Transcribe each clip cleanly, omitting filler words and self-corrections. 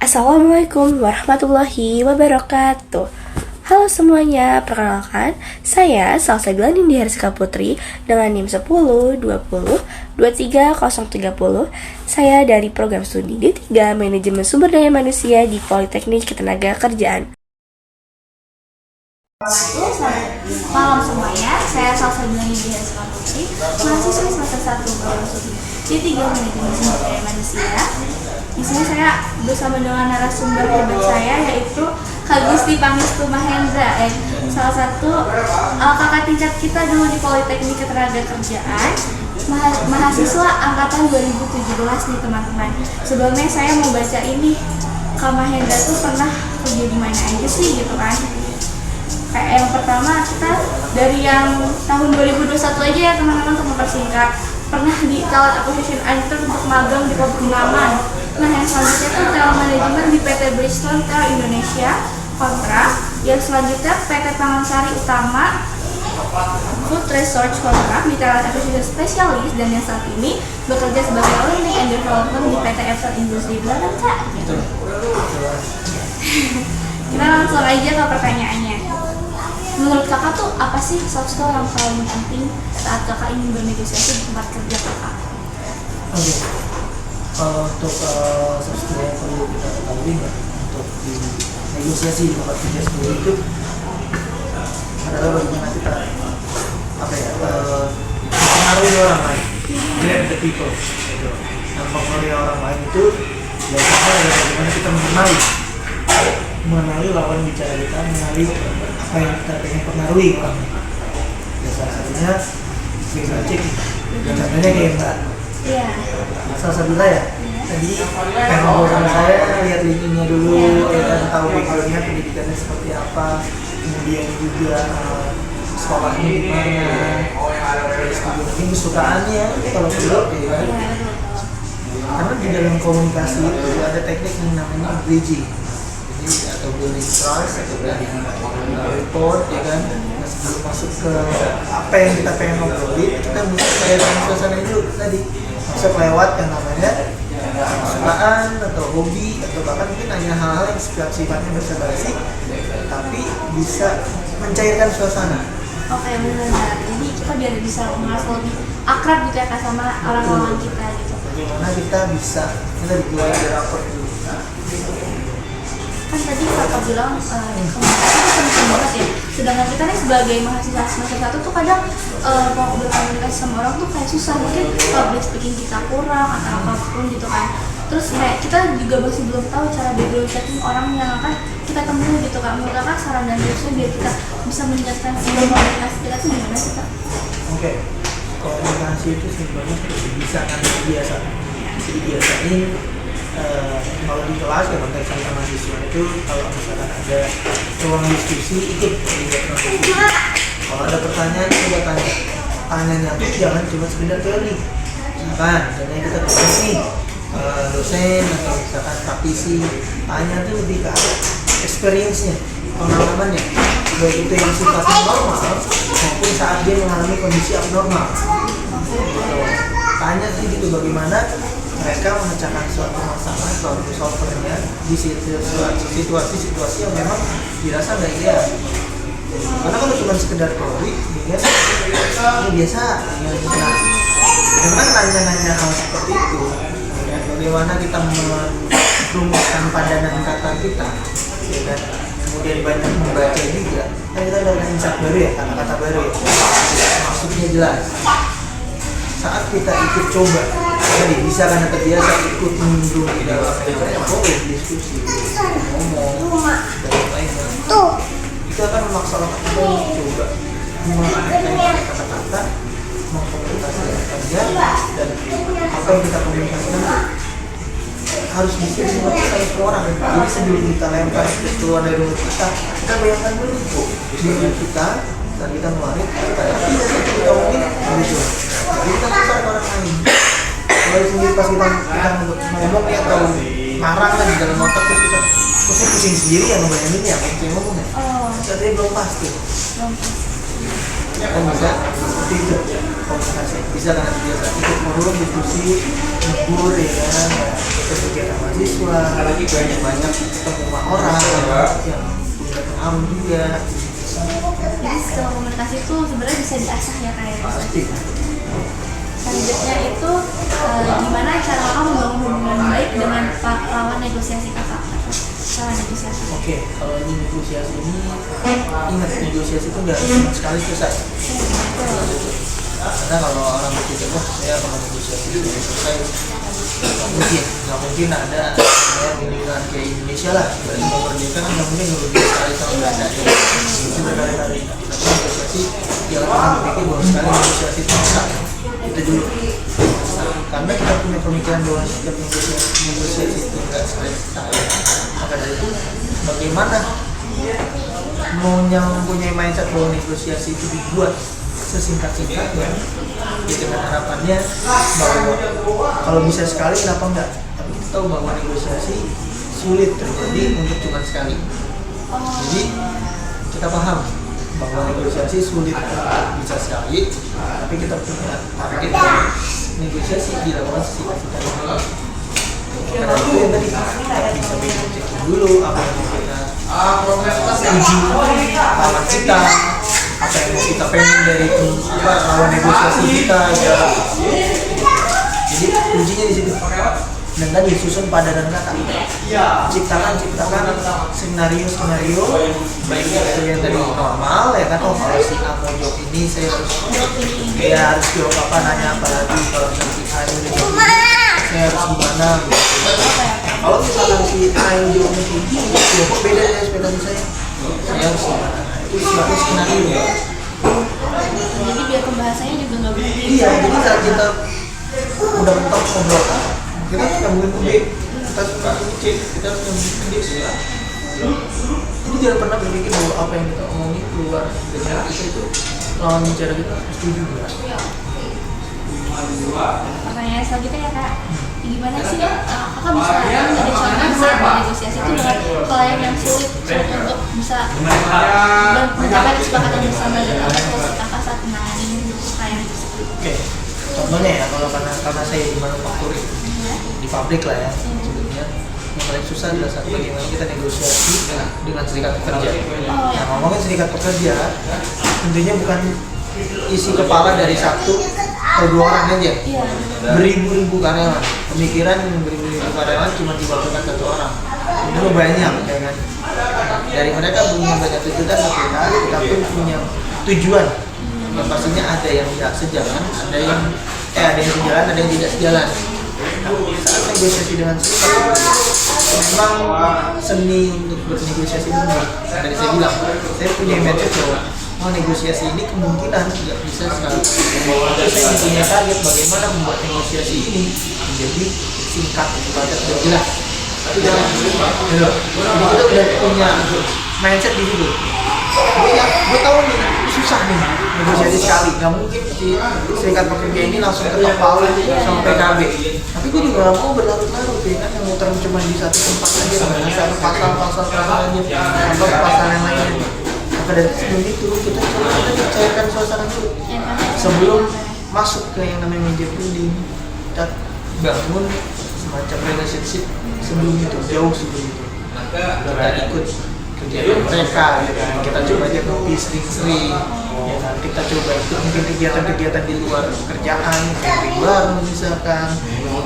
Assalamualaikum warahmatullahi wabarakatuh. Halo semuanya, perkenalkan saya Salsabila Nindya Hersika Putri dengan NIM 10 20 23 030. Saya dari program studi D3 Manajemen Sumber Daya Manusia di Politeknik Ketenagakerjaan. Selamat malam semuanya, saya Salsabila Nindya Hersika Putri, mahasiswa semester 1 program studi D3 Manajemen Sumber Daya Manusia. Di sini saya bersama dengan narasumber hebat saya, yaitu Kak Gusti Pangestu Mahendra, salah satu kakak tingkat kita dulu di Politeknik Ketenagakerjaan, mahasiswa angkatan 2017 nih teman-teman. Sebelumnya saya mau baca ini, Kak Mahendra tuh pernah kerja di mana aja sih gitu kan. Kayak yang pertama kita dari yang tahun 2021 aja ya teman-teman, untuk mempersingkat, pernah di Talent Acquisition Editor untuk magang di Pembangunan. Nah, yang selanjutnya itu telemanajemen di PT Bridgestone Tel Indonesia kontrak. Yang selanjutnya PT Pangansari Utama Food Research kontrak di Talent Acquisition Specialist, dan yang saat ini bekerja sebagai Learning and Development di PT Epson Industri Belanda, Kak. Gitu. Kita langsung aja ke pertanyaannya. Menurut kakak tuh apa sih soft skill yang paling penting saat kakak ingin bernegosiasi di tempat kerja kakak? Kalau untuk soft skill yang perlu kita ketahui untuk di negosiasi di tempat kerja sendiri itu adalah bagaimana kita mempengaruhi orang lain, get the people. Mempengaruhi orang lain itu biasanya adalah bagaimana kita mengenali lawan bicara kita, mengenali apa yang kita pengen pengaruhi orang. Salah satunya bisa cek, contohnya kayak Mbak. Iya. Salsabila ya. Tadi pengen ngobrol sama saya, lihat linknya dulu, ya tahu backgroundnya, pendidikannya seperti apa, kemudian juga sekolahnya di mana, mungkin kesukaannya kalau perlu ya kan. Karena di dalam komunikasi itu ada teknik yang namanya bridging, jadi atau building trust atau building report ya kan. Nah, sebelum masuk ke apa yang kita pengen ngobrolin, kita mesti kayak suasana itu tadi, bisa lewat yang namanya kesukaan atau hobi, atau bahkan mungkin hanya hal-hal yang sifatnya basa-basi tapi bisa mencairkan suasana. Oke, benar. Jadi kita biar bisa merasa lebih akrab gitu ya Kak sama orang-orang kita gitu. Bagaimana kita dimulai dari rapor dulu. Kan tadi kakak bilang komunikasi itu penting banget ya. Sedangkan kita nih sebagai mahasiswa semester 1 tuh kadang mau berkomunikasi sama orang tuh kayak susah, mungkin public speaking kita kurang atau apapun gitu kan. Terus kayak kita juga masih belum tahu cara background checking orang yang akan kita temui gitu kan. Menurut kakak saran dan tipsnya biar kita bisa meningkatkan skill komunikasi kita tuh gimana sih Kak? Oke, komunikasi itu sebenarnya bisa kan dibiasain. Kalau di kelas ya konteks sama mahasiswa itu, kalau misalkan ada ruang diskusi ikut terlibat diskusi. Kalau ada pertanyaan coba tanyanya tuh jangan cuma sekedar teori. Misalkan kita ketemu nih dosen atau misalkan praktisi, tanya tuh lebih ke experience-nya, pengalamannya, baik itu yang sifatnya normal maupun saat dia mengalami kondisi abnormal. Tanya sih gitu, bagaimana mereka memecahkan suatu masalah, problem solvernya di situasi-situasi yang memang dirasa nggak ideal. Karena kalau cuma sekedar teori, ini biasa. Memang nanya-nanya hal seperti itu, ya, bagaimana kita merumuskan padanan kata kita, ya kan? Kemudian banyak membaca juga, kan kita ada insight baru ya, kata-kata baru ya, maksudnya jelas. Saat kita ikut coba, jadi bisa karena terbiasa ikut menyinggung di dalam diskusi, ngomong, dan lain-lain. Itu akan memaksa otak kita untuk coba menggunakan kata-kata, mengkomunikasikan kerja, dan apa yang kita komunikasikan harus bisa dimengerti oleh semua orang. Jadi sebelum kita lempar keluar dari mulut kita bayangkan dulu diri kita dan kita ngeluarin tapi kita mungkin begitu. Jadi kita besar ke orang lain. Kalau sendiri pas kita ngomong ya atau ngarang kan di dalam otak, terus kita pusing sendiri ya ngebayangin ya kayak ngomong ya. Tapi belum pasti. Kan bisa seperti itu komunikasi. Bisa kan biasa ikut forum diskusi libur ya kan, ikut kegiatan mahasiswa, banyak ketemu sama orang yang punya pengaruh juga. Jadi skill komunikasi itu sebenarnya bisa diasah ya kayak. Pasti. Selanjutnya itu gimana cara kakak membangun hubungan baik dengan lawan negosiasi kakak? Lawan negosiasi. Oke, kalau ini negosiasi ini, ingat negosiasi itu nggak cuma sekali selesai. Karena kalau orang berpikir, wah saya kalau negosiasi itu selesai, nggak mungkin ada yang lingkungan kayak Indonesia lah, berarti mau merdeka kan nggak mungkin lebih sekali sama Belanda. Itu berkali-kali. Tapi negosiasi, ya orang berpikir bahwa sekali negosiasi itu bisa. Itu dulu. Karena kita punya pemikiran bahwa setiap negosiasi itu nggak sekali selesai. Maka dari itu, bagaimana mau yang mempunyai mindset bahwa negosiasi itu dibuat sesingkat-singkatnya, ya dengan harapannya bahwa kalau bisa sekali kenapa enggak, tapi kita tahu bahwa negosiasi sulit terjadi untuk cuma sekali. Jadi kita paham bahwa negosiasi sulit bisa sekali, tapi kita punya target negosiasi dilakukan sesingkat-singkatnya. Karena itu yang tadi bisa bikin dulu apa yang mau kita tuju, lawan kita, apa yang mau kita pengen dari lawan negosiasi kita ya. Jadi kuncinya di situ. Dan tadi susun padanan kata, ciptakan skenario baik itu yang tadi normal ya kan, oh kalau si A mau jawab ini saya harus jawab apa, nanya apa lagi, kalau si A udah jawab saya harus gimana gitu. Nah, kalau misalkan si A yang jawabnya tinggi, ya kok beda ya sepeda saya harus gimana, itu suatu skenario ya. Jadi biar pembahasannya juga nggak berhenti. Iya, jadi saat kita udah mentok ngobrol, kita harus nyambungin ke B, kita harus nyambungin C, kita harus nyambungin D. Jadi jangan pernah berpikir bahwa apa yang kita omongin keluar dari kita itu lawan bicara kita setuju ya. Pertanyaan selanjutnya ya kak, gimana sih kakak bisa menjadi contoh saat bernegosiasi itu dengan klien yang sulit untuk bisa mencapai kesepakatan bersama dengan negosiasi kakak saat menangani klien tersebut? Oke, contohnya ya kalau karena saya di manufaktur di pabrik lah ya, sebetulnya yang paling susah adalah saat bagaimana kita negosiasi dengan serikat pekerja. Nah, ngomongin serikat pekerja, tentunya bukan isi kepala dari satu atau dua orang aja, beribu-ribu karyawan, pemikiran beribu-ribu karyawan cuma diwakilkan satu orang, itu banyak ya kan. Dari mereka punya banyak tuntutan ke kita, kita pun punya tujuan yang pastinya ada yang tidak sejalan, ada yang sejalan, ada yang tidak sejalan. Saat negosiasi dengan serikat, memang seni untuk bernegosiasi ini dari saya bilang, saya punya mindset bahwa negosiasi ini kemungkinan tidak bisa sekali. Tapi saya punya target bagaimana membuat negosiasi ini menjadi singkat, padat, dan jelas. Jadi kita udah punya mindset di situ. Gue tahu nih susah nih negosiasi sekali, nggak mungkin si serikat pekerja ini langsung ketok palu sama PKB. Tapi gue juga nggak mau berlarut-larut ya kan, yang muter cuma di satu tempat aja, satu pasal aja, atau pasal yang lainnya. Maka dari sebelum itu kita coba cairkan suasana dulu. Sebelum masuk ke yang namanya meja branding, kita bangun semacam relationship sebelum itu, jauh sebelum itu. Kita ikut kegiatan mereka, ya kan? Kita coba aja ngopi sering-sering, ya kan? Kita coba ikut mungkin kegiatan-kegiatan di luar pekerjaan, camping bareng misalkan,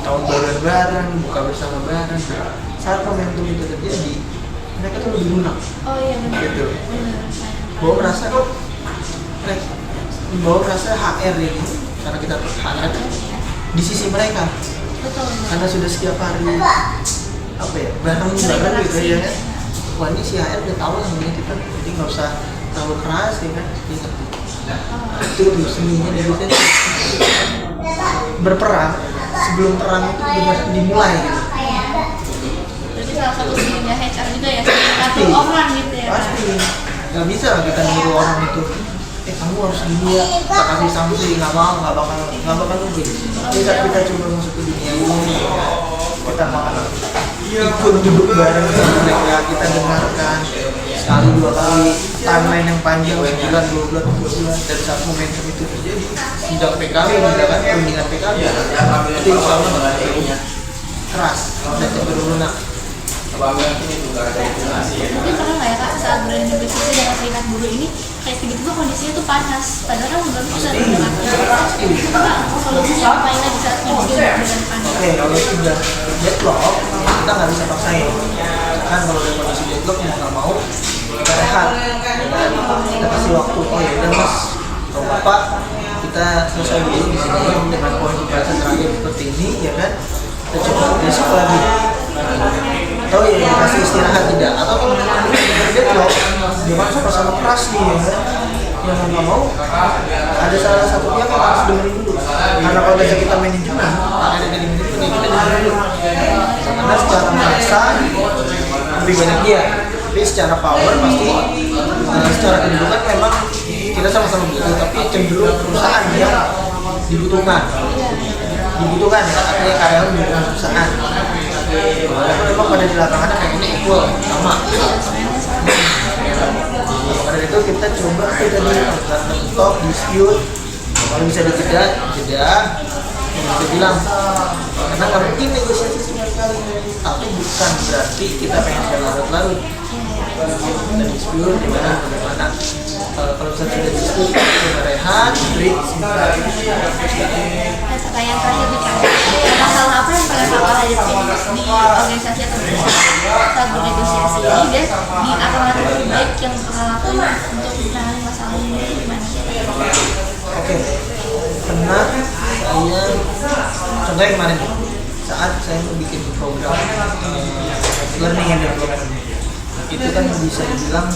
tahun baruan bareng, buka bersama bareng. Saat momentum itu terjadi, mereka tuh lebih lunak. Oh iya benar. Gitu. Bahwa merasa HR ini, karena kita HR di sisi mereka. Betul. Karena sudah setiap hari bareng gitu ya kan. Wah ini si HR udah tahu lah namanya kita, jadi nggak usah terlalu keras ya kan. Itu seninya dari kita berperang sebelum perang itu dimulai gitu. Jadi salah satu seninya HR juga ya, ngatur orang gitu ya. Pasti nggak bisa lah kita nyuruh orang itu, kamu harus gini ya, kita kasih sanksi, nggak bakal nunggu. Jadi saat kita coba masuk ke dunia ini, kita makan ikut duduk bareng sama mereka, kita dengarkan sekali dua kali timeline yang panjang, sebulan, 2 bulan, 3 bulan, dan saat momentum itu terjadi sejak PKB, misalkan kunjungan PKB itu insya Allah keras dan cenderung lunak. Mungkin pernah nggak ya kak saat berada di negosiasi dengan serikat buruh ini kayak tiba-tiba kondisinya tuh panas, padahal kan belum bisa dengan solusinya apa yang bisa kondisi dengan panas? Oke, kalau sudah deadlock kita nggak bisa paksain. Kan kalau udah kondisi deadlock nggak mau kita rehat, kita kasih waktu. Oh ya udah mas, kalau bapak kita selesai dulu di sini dengan poin pembahasan terakhir seperti ini ya kan, kita coba besok lagi. Atau ya kasih istirahat tidak, atau kalau memang deadlock dia kan sama-sama keras nih ya kan, yang nggak mau ada salah satu pihak yang harus dengerin dulu, karena kalau biasa kita manajemen ada di manajemen ya kita dengerin dulu, karena secara merasa lebih banyak dia, tapi secara power pasti secara kedudukan memang kita sama-sama butuh, tapi cenderung perusahaan yang dibutuhkan ya, artinya karyawan membutuhkan perusahaan. Walaupun memang pada di lapangan kayak ini equal sama. Maka dari itu kita coba kita stop dispute, kalau bisa dijeda, kita bilang karena nggak mungkin negosiasi sekali, tapi bukan berarti kita pengen larut-larut. Kita dispute bagaimana kalau misalnya sudah dispute kita rehat, break sebentar. Pertanyaan terakhir nih kak, masalah apa yang paling kakak hadapin di organisasi atau perusahaan saat bernegosiasi ini dan di akar-akar terbaik yang kakak lakuin untuk menangani masalah ini gimana? Oke, pernah saya contohnya kemarin saat saya mau bikin program learning and development, itu kan bisa dibilang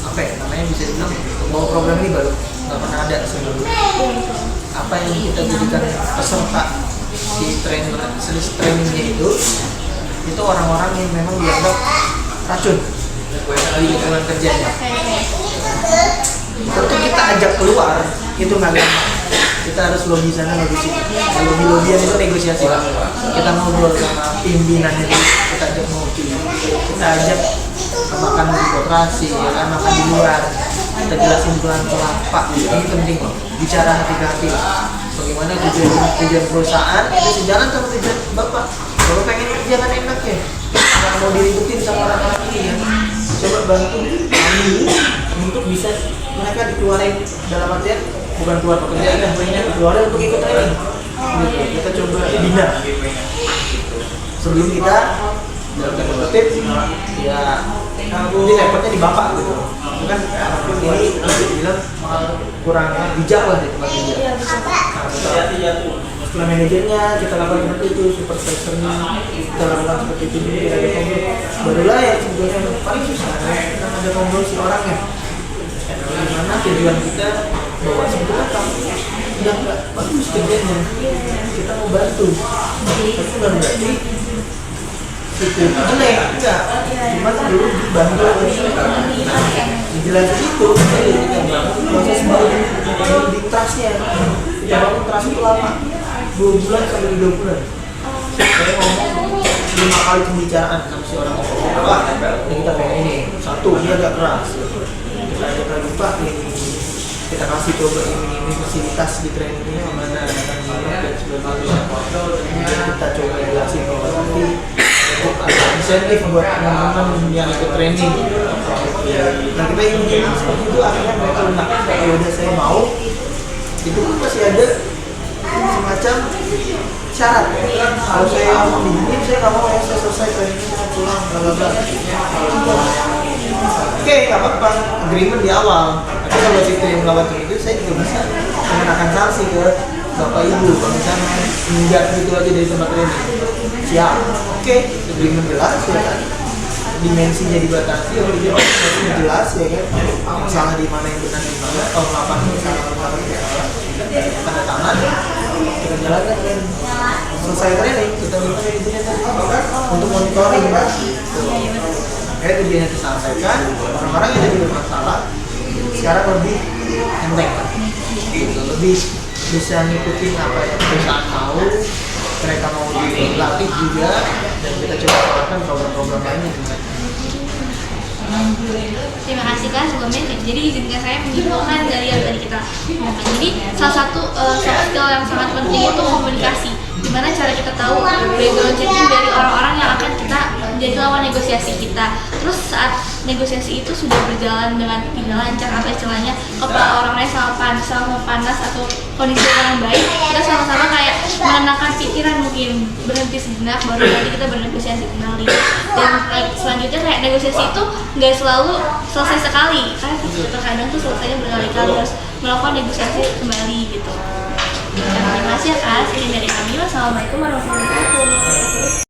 apa ya namanya, bisa dibilang bahwa program ini baru nggak pernah ada sebelumnya. Apa yang kita jadikan peserta di trainingnya itu orang-orang yang memang dianggap racun di lingkungan kerjanya. Tentu kita ajak keluar itu nggak gampang. Kita harus lobby sana, lobby sini. Lobby-lobbyan itu negosiasi lah. Kita ngobrol sama pimpinannya dulu, kita ajak ngopi, kita ajak makan di koperasi, ya kan, makan di luar. Kita jelasin pelan-pelan, Pak, ini penting loh, bicara hati-hati. Bagaimana tujuan perusahaan itu sejalan sama tujuan Bapak. Kalau pengen kerja kan enak ya, nggak mau diributin sama orang-orang ini ya. Coba bantu kami untuk bisa mereka dikeluarin, dalam artian bukan keluar pekerjaan dan lainnya, dikeluarin untuk ikut training. Gitu. Kita coba bina sebelum kita dalam tanda kutip ya ini repotnya di bapak gitu. Itu kan ini bisa dibilang kurang bijak lah di tempat kerja. Setelah manajernya kita lakukan seperti itu, supervisornya kita lakukan seperti itu, kita ada ngobrol. Barulah yang sebetulnya paling susah kita ada ngobrol si orangnya. Gimana tujuan kita bahwa sebetulnya kamu udah nggak bagus kerjanya, kita mau bantu, tapi bukan berarti itu jelek, enggak, cuma dulu dibantu dijelasin itu, kita bangun proses di trustnya, kita bangun trust itu lama, 2 bulan sampai 3 bulan. Saya ngomong 5 kali pembicaraan sama si orang apa, yang kita pengen ini, 1 dia agak keras, kita ajak lagi Pak ini, kita kasih coba ini fasilitas di training ini mana dan sebagainya. Kemudian kita coba jelasin bahwa nanti ada insentif buat teman-teman yang ikut training. Nah kita ingin seperti itu, akhirnya mereka lunak. Ya udah saya mau, itu pun masih ada semacam syarat. Kalau saya mau begini, saya nggak mau saya selesai trainingnya saya pulang, bla bla bla. Oke, nggak apa-apa, agreement di awal. Tapi kalau situ yang melewati itu, saya juga bisa mengenakan sanksi ke bapak ibu. Kalau misalnya enggak gitu aja dari tempat training, siap. Oke, agreement jelas ya kan. Dimensinya dibatasi, kalau dia dimensinya jelas ya kan. Masalah di mana yang benar di mana, kalau lapangan salah ya salah. Tanda tangan, kita jalankan kan. Selesai training, kita minta izinnya untuk monitoring. Kayak tujuannya disampaikan, orang-orang yang jadi bermasalah sekarang lebih enteng, lebih bisa ngikutin apa yang perusahaan mau, mereka mau dilatih juga, dan kita coba tawarkan program-program lainnya. Terima kasih Kak sebelumnya. Jadi izinkan saya menyimpulkan dari yang tadi kita ngomongin. Jadi salah satu soft skill yang sangat penting itu komunikasi. gimana cara kita tahu background checking dari orang-orang yang akan kita jadi lawan negosiasi kita. Terus saat negosiasi itu sudah berjalan dengan tidak lancar atau istilahnya kepala orangnya sama panas atau kondisi orang baik, kita sama-sama kayak menenangkan pikiran, mungkin berhenti sejenak baru nanti kita bernegosiasi kembali. Dan selanjutnya kayak negosiasi itu nggak selalu selesai sekali, karena terkadang tuh selesainya berkali-kali, harus melakukan negosiasi kembali gitu. Terima kasih ya Kak, sekian dari kami. Wassalamualaikum warahmatullahi wabarakatuh.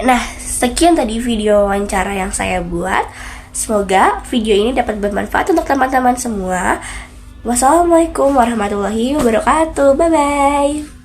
Nah, sekian tadi video wawancara yang saya buat. Semoga video ini dapat bermanfaat untuk teman-teman semua. Wassalamualaikum warahmatullahi wabarakatuh. Bye-bye.